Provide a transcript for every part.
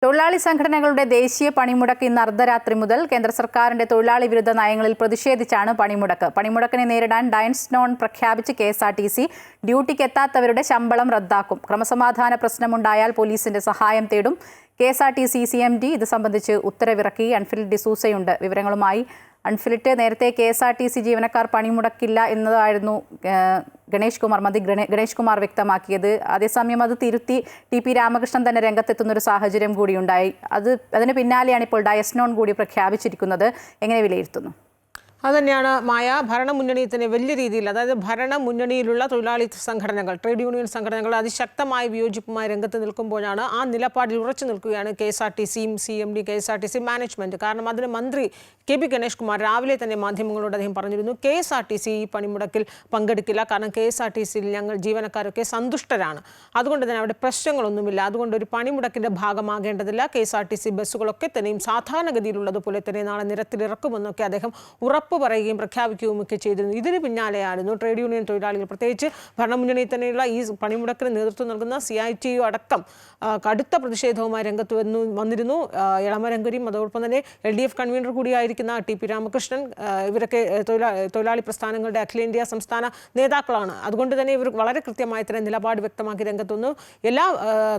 തൊഴിലാളി സംഘടനകളുടെ ദേശീയ പണിമുടക്ക് ഇന്ന് അർദ്ധരാത്രി മുതൽ കേന്ദ്ര സർക്കാരിന്റെ തൊഴിലാളി വിരുദ്ധ നയങ്ങളിൽ പ്രതിഷേധിച്ചാണ് പണിമുടക്ക്. പണിമുടക്കിനെ നേരിടാൻ ഡയസ് നോൺ പ്രഖ്യാപിച്ച് KSRTC ഡ്യൂട്ടിക്ക് എത്താത്തവരുടെ ശമ്പളം റദ്ദാക്കും. ക്രമസമാധാന പ്രശ്നമുണ്ടായാൽ പോലീസിന്റെ സഹായം തേടും. KSRTC CMD ഇത് സംബന്ധിച്ച് ഉത്തരവിറക്കി. അൺഫിലിറ്റ് ഡിസൂസയുണ്ട് വിവരങ്ങളുമായി. അൺഫിലിറ്റ്, നേരത്തെ KSRTC ജീവനക്കാർ പണിമുടക്കില്ല എന്നതായിരുന്നു മന്ത്രി ഗണേഷ് കുമാർ വ്യക്തമാക്കിയത്. അതേസമയം അത് തിരുത്തി TP രാമകൃഷ്ണൻ തന്നെ രംഗത്തെത്തുന്നൊരു സാഹചര്യം കൂടിയുണ്ടായി. അതിന് പിന്നാലെയാണ് ഇപ്പോൾ ഡയസ് നോൺ കൂടി പ്രഖ്യാപിച്ചിരിക്കുന്നത്. എങ്ങനെ വിലയിരുത്തുന്നു? അതുതന്നെയാണ് മായ. ഭരണമുന്നണി തന്നെ വലിയ രീതിയിൽ, അതായത് ഭരണമുന്നണിയിലുള്ള തൊഴിലാളി സംഘടനകൾ, ട്രേഡ് യൂണിയൻ സംഘടനകൾ അതിശക്തമായ വിയോജിപ്പുമായി രംഗത്ത് നിൽക്കുമ്പോഴാണ് ആ നിലപാടിൽ ഉറച്ചു നിൽക്കുകയാണ് KSRTCയും CMD KSRTC മാനേജ്മെന്റ്. കാരണം അതിന് മന്ത്രി KP ഗണേഷ് കുമാർ രാവിലെ തന്നെ മാധ്യമങ്ങളോട് അദ്ദേഹം പറഞ്ഞിരുന്നു, KSRTC ഈ പണിമുടക്കിൽ പങ്കെടുക്കില്ല, കാരണം KSRTCയിൽ ഞങ്ങൾ ജീവനക്കാരൊക്കെ സന്തുഷ്ടരാണ്, അതുകൊണ്ട് തന്നെ അവിടെ പ്രശ്നങ്ങളൊന്നുമില്ല, അതുകൊണ്ട് ഒരു പണിമുടക്കിന്റെ ഭാഗമാകേണ്ടതില്ല, KSRTC ബസ്സുകളൊക്കെ തന്നെയും സാധാരണഗതിയിലുള്ളതുപോലെ തന്നെ നാളെ നിരത്തിലിറക്കുമെന്നൊക്കെ അദ്ദേഹം ഉറപ്പ് പറയുകയും പ്രഖ്യാപിക്കുകയും ഒക്കെ ചെയ്തിരുന്നു. ഇതിന് പിന്നാലെയായിരുന്നു ട്രേഡ് യൂണിയൻ തൊഴിലാളികൾ, പ്രത്യേകിച്ച് ഭരണമുന്നണി തന്നെയുള്ള ഈ പണിമുടക്കിന് നേതൃത്വം നൽകുന്ന CITU അടക്കം കടുത്ത പ്രതിഷേധവുമായി രംഗത്ത് വന്നിരുന്നു. എളമരങ്കരിയും അതോടൊപ്പം തന്നെ LDF കൺവീനർ കൂടിയായിരിക്കുന്ന TP രാമകൃഷ്ണൻ, ഇവരൊക്കെ തൊഴിലാളി പ്രസ്ഥാനങ്ങളുടെ അഖിലേന്ത്യാ സംസ്ഥാന നേതാക്കളാണ്. അതുകൊണ്ട് തന്നെ ഇവർ വളരെ കൃത്യമായി തന്നെ നിലപാട് വ്യക്തമാക്കി രംഗത്ത് വന്നു. എല്ലാ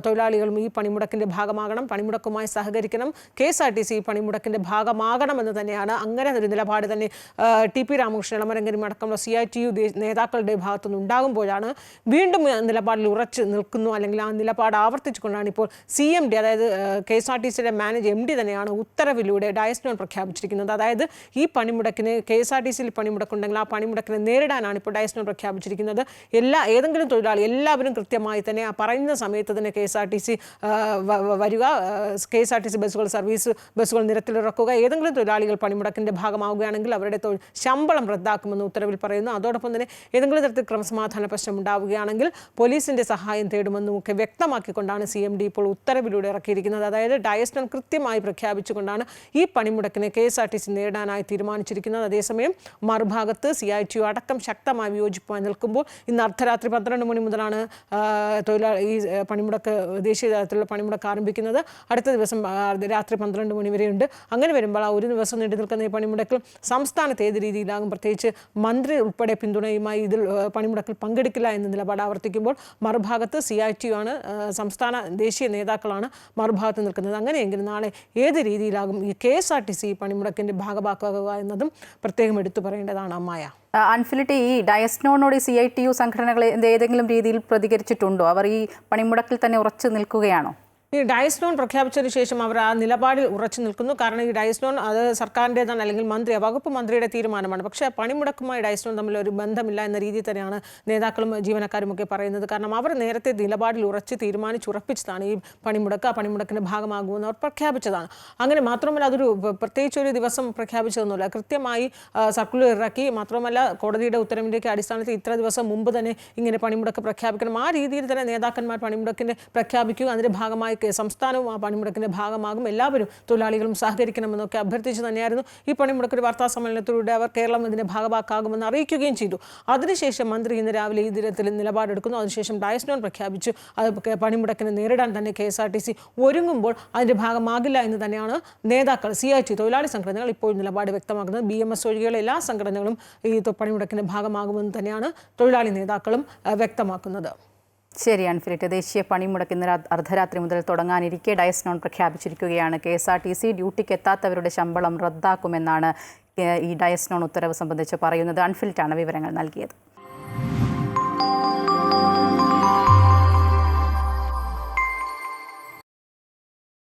തൊഴിലാളികളും ഈ പണിമുടക്കിന്റെ ഭാഗമാകണം, പണിമുടക്കുമായി സഹകരിക്കണം, KSRTC പണിമുടക്കിന്റെ ഭാഗമാകണമെന്ന് തന്നെയാണ്. അങ്ങനെ ഒരു നിലപാട് തന്നെ TP രാമകൃഷ്ണൻ, എളമരങ്കരിയും അടക്കമുള്ള CITU നേതാക്കളുടെ ഭാഗത്തുനിന്ന് ഉണ്ടാകുമ്പോഴാണ് വീണ്ടും നിലപാടിൽ ഉറച്ചു നിൽക്കുന്നു, അല്ലെങ്കിൽ ആ നിലപാട് ആവർത്തിച്ചുകൊണ്ടാണ് ഇപ്പോൾ CMD, അതായത് KSRTCയുടെ MD തന്നെയാണ് ഉത്തരവിലൂടെ ഡയസ് നോൺ പ്രഖ്യാപിച്ചിരിക്കുന്നത്. അതായത് ഈ പണിമുടക്കിന്, KSRTCയിൽ പണിമുടക്കുണ്ടെങ്കിൽ ആ പണിമുടക്കിനെ നേരിടാനാണ് ഇപ്പോൾ ഡയസ് നോൺ പ്രഖ്യാപിച്ചിരിക്കുന്നത്. ഏതെങ്കിലും തൊഴിലാളി എല്ലാവരും കൃത്യമായി തന്നെ ആ പറയുന്ന സമയത്ത് തന്നെ KSRTC വരിക, KSRTC ബസ്സുകൾ നിരത്തിലിറക്കുക. ഏതെങ്കിലും തൊഴിലാളികൾ പണിമുടക്കിന്റെ ഭാഗമാവുകയാണെങ്കിൽ അവരുടെ ശമ്പളം റദ്ദാക്കുമെന്ന് ഉത്തരവിൽ പറയുന്നു. അതോടൊപ്പം തന്നെ ഏതെങ്കിലും തരത്തിൽ ക്രമസമാധാന പ്രശ്നം ഉണ്ടാവുകയാണെങ്കിൽ പോലീസിന്റെ സഹായം തേടുമെന്നും ഒക്കെ വ്യക്തമാക്കിക്കൊണ്ടാണ് CMD ഇപ്പോൾ ഉത്തരവിലൂടെ ഇറക്കിയിരിക്കുന്നത്. അതായത് ഡയസ് നോൺ കൃത്യമായി പ്രഖ്യാപിച്ചുകൊണ്ടാണ് ഈ പണിമുടക്കിനെ KSRTC നേരിടാനായി തീരുമാനിച്ചിരിക്കുന്നത്. അതേസമയം മറുഭാഗത്ത് CITU അടക്കം ശക്തമായ വിയോജിപ്പുമായി നിൽക്കുമ്പോൾ ഇന്ന് അർദ്ധരാത്രി 12 മണി മുതലാണ് ഈ പണിമുടക്ക്, ദേശീയ തലത്തിലുള്ള പണിമുടക്ക് ആരംഭിക്കുന്നത്. അടുത്ത ദിവസം രാത്രി 12 മണി വരെയുണ്ട്. അങ്ങനെ വരുമ്പോൾ ആ ഒരു ദിവസം നീണ്ടു നിൽക്കുന്ന ഈ പണിമുടക്കിൽ സംസ്ഥാനത്ത് ഏത് രീതിയിലാകും, പ്രത്യേകിച്ച് മന്ത്രി ഉൾപ്പെടെ പിന്തുണയുമായി ഇതിൽ പണിമുടക്കിൽ പങ്കെടുക്കില്ല എന്ന നിലപാട് ആവർത്തിക്കുമ്പോൾ മറുഭാഗത്ത് CITU ആണ്, ദേശീയ നേതാക്കളാണ് മറുഭാഗത്ത് നിൽക്കുന്നത്. അങ്ങനെയെങ്കിൽ നാളെ ഏത് രീതിയിലാകും ഈ KSRTC പണിമുടക്കിന്റെ ഭാഗമാക്കുക എന്നതും പ്രത്യേകം എടുത്തു പറയേണ്ടതാണ്. അമ്മായ, അൺഫിലിറ്റ്, ഈ ഡയസ് നോണോട് CITU സംഘടനകൾ ഏതെങ്കിലും രീതിയിൽ പ്രതികരിച്ചിട്ടുണ്ടോ? അവർ ഈ പണിമുടക്കിൽ തന്നെ ഉറച്ചു നിൽക്കുകയാണോ? ഈ ഡയസ് നോൺ പ്രഖ്യാപിച്ചതിന് ശേഷം അവർ ആ നിലപാടിൽ ഉറച്ചു നിൽക്കുന്നു. കാരണം ഈ ഡയസ് നോൺ അത് സർക്കാരിൻ്റെതാണ്, അല്ലെങ്കിൽ വകുപ്പ് മന്ത്രിയുടെ തീരുമാനമാണ്. പക്ഷേ പണിമുടക്കുമായി ഡയസ് നോൺ തമ്മിൽ ഒരു ബന്ധമില്ല എന്ന രീതിയിൽ തന്നെയാണ് നേതാക്കളും ജീവനക്കാരും ഒക്കെ പറയുന്നത്. കാരണം അവർ നേരത്തെ നിലപാടിൽ തീരുമാനിച്ചുറപ്പിച്ചതാണ് ഈ പണിമുടക്ക്, ആ പണിമുടക്കിൻ്റെ ഭാഗമാകുമെന്ന് അവർ പ്രഖ്യാപിച്ചതാണ്. അങ്ങനെ മാത്രമല്ല, അതൊരു പ്രത്യേകിച്ചൊരു ദിവസം പ്രഖ്യാപിച്ചതൊന്നുമില്ല, കൃത്യമായി സർക്കുലർ ഇറക്കി. മാത്രമല്ല, കോടതിയുടെ ഉത്തരവിൻ്റെയൊക്കെ അടിസ്ഥാനത്തിൽ ഇത്ര ദിവസം മുമ്പ് തന്നെ ഇങ്ങനെ പണിമുടക്ക് പ്രഖ്യാപിക്കണം, ആ രീതിയിൽ തന്നെ നേതാക്കന്മാർ പണിമുടക്കിൻ്റെ പ്രഖ്യാപിക്കുക. അതിൻ്റെ ഭാഗമായി സംസ്ഥാനവും ആ പണിമുടക്കിന്റെ ഭാഗമാകും, എല്ലാവരും തൊഴിലാളികളും സഹകരിക്കണമെന്നൊക്കെ അഭ്യർത്ഥിച്ചു തന്നെയായിരുന്നു ഈ പണിമുടക്കൊരു വാർത്താ സമ്മേളനത്തിലൂടെ അവർ കേരളം ഇതിന്റെ ഭാഗമാക്കാകുമെന്ന് അറിയിക്കുകയും ചെയ്തു. അതിനുശേഷം മന്ത്രി ഇന്ന് രാവിലെ ഈ ദിനത്തിൽ നിലപാടെടുക്കുന്നു. അതിനുശേഷം ഡയസ് നോൺ പ്രഖ്യാപിച്ചു അത് പണിമുടക്കിനെ നേരിടാൻ തന്നെ KSRTC ഒരുങ്ങുമ്പോൾ അതിന്റെ ഭാഗമാകില്ല എന്ന് തന്നെയാണ് നേതാക്കൾ, CITU തൊഴിലാളി സംഘടനകൾ ഇപ്പോൾ നിലപാട് വ്യക്തമാക്കുന്നത്. BMS ഒഴികെയുള്ള എല്ലാ സംഘടനകളും ഈ പണിമുടക്കിന്റെ ഭാഗമാകുമെന്ന് തന്നെയാണ് തൊഴിലാളി നേതാക്കളും വ്യക്തമാക്കുന്നത്. ശരി അൺഫിലിറ്റ്, ദേശീയ പണിമുടക്ക് ഇന്ന് അർദ്ധരാത്രി മുതൽ തുടങ്ങാനിരിക്കെ ഡയസ് നോൺ പ്രഖ്യാപിച്ചിരിക്കുകയാണ്. KSRTC ഡ്യൂട്ടിക്ക് എത്താത്തവരുടെ ശമ്പളം റദ്ദാക്കുമെന്നാണ് ഈ ഡയസ് നോൺ ഉത്തരവ് സംബന്ധിച്ച് പറയുന്നത്. അൺഫിലിറ്റാണ് വിവരങ്ങൾ നൽകിയത്.